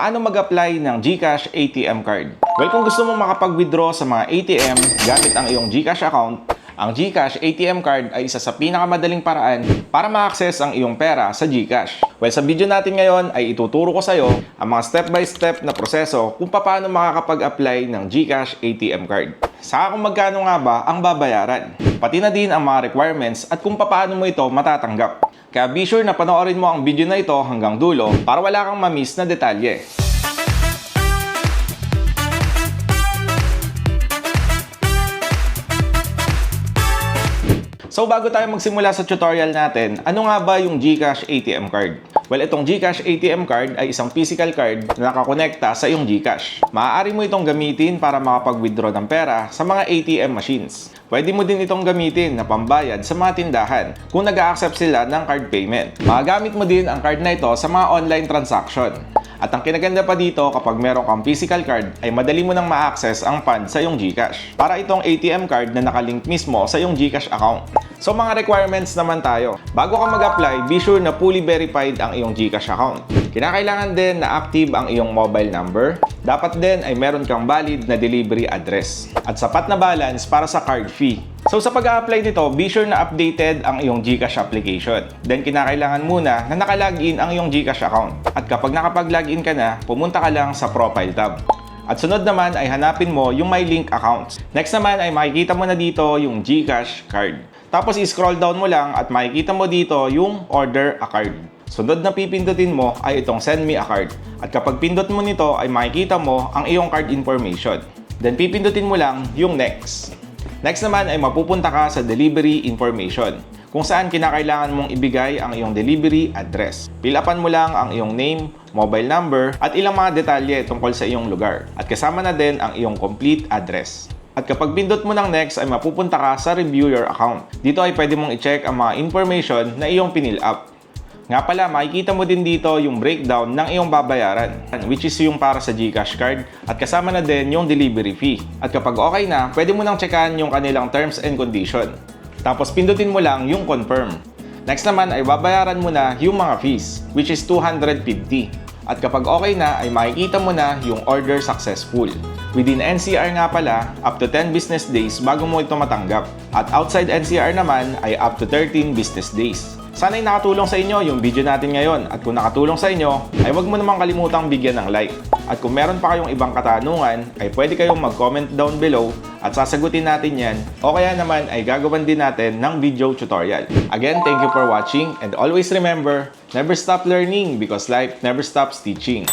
paano mag-apply ng GCash ATM card. Well, kung gusto mong makapag-withdraw sa mga ATM gamit ang iyong GCash account, ang GCash ATM card ay isa sa pinakamadaling paraan para ma-access ang iyong pera sa GCash. Well, sa video natin ngayon ay ituturo ko sa iyo ang mga step-by-step na proseso kung paano makakapag-apply ng GCash ATM card. Saka kung magkano nga ba ang babayaran, pati na din ang mga requirements at kung paano mo ito matatanggap. Kaya be sure na panoorin mo ang video na ito hanggang dulo para wala kang ma-miss na detalye. So bago tayo magsimula sa tutorial natin, ano nga ba yung GCash ATM card? Well, itong GCash ATM card ay isang physical card na nakakonekta sa iyong GCash. Maaari mo itong gamitin para makapag-withdraw ng pera sa mga ATM machines. Pwede mo din itong gamitin na pambayad sa mga tindahan kung nag-a-accept sila ng card payment. Magagamit mo din ang card na ito sa mga online transaction. At ang kinaganda pa dito kapag meron kang physical card ay madali mo nang ma-access ang fund sa iyong GCash. Para itong ATM card na nakalink mismo sa iyong GCash account. So mga requirements naman tayo. Bago ka mag-apply, be sure na fully verified ang iyong GCash account. Kinakailangan din na active ang iyong mobile number. Dapat din ay meron kang valid na delivery address. At sapat na balance para sa card fee. So sa pag-a-apply nito, be sure na updated ang iyong GCash application. Then kinakailangan muna na nakalagin ang iyong GCash account. At kapag nakapag-login ka na, pumunta ka lang sa profile tab. At sunod naman ay hanapin mo yung My Link Accounts. Next naman ay makikita mo na dito yung GCash card. Tapos i-scroll down mo lang at makikita mo dito yung Order a Card. Sunod na pipindutin mo ay itong Send Me a Card. At kapag pindot mo nito ay makikita mo ang iyong card information. Then pipindutin mo lang yung Next. Next naman ay mapupunta ka sa Delivery Information, kung saan kinakailangan mong ibigay ang iyong delivery address. Fill-upan mo lang ang iyong name, mobile number, at ilang mga detalye tungkol sa iyong lugar. At kasama na din ang iyong complete address. At kapag pindot mo ng next ay mapupunta ka sa Review Your Account. Dito ay pwede mong i-check ang mga information na iyong pinil up. Nga pala, makikita mo din dito yung breakdown ng iyong babayaran, which is yung para sa GCash card at kasama na din yung delivery fee. At kapag okay na, pwede mo nang checkan yung kanilang terms and condition. Tapos pindutin mo lang yung confirm. Next naman ay babayaran mo na yung mga fees, which is 250. At kapag okay na, ay makikita mo na yung order successful. Within NCR nga pala, up to 10 business days bago mo ito matanggap. At outside NCR naman ay up to 13 business days. Sana'y nakatulong sa inyo yung video natin ngayon. At kung nakatulong sa inyo, ay huwag mo namang kalimutang bigyan ng like. At kung meron pa kayong ibang katanungan, ay pwede kayong mag-comment down below at sasagutin natin yan. O kaya naman ay gagawin din natin ng video tutorial. Again, thank you for watching and always remember, never stop learning because life never stops teaching.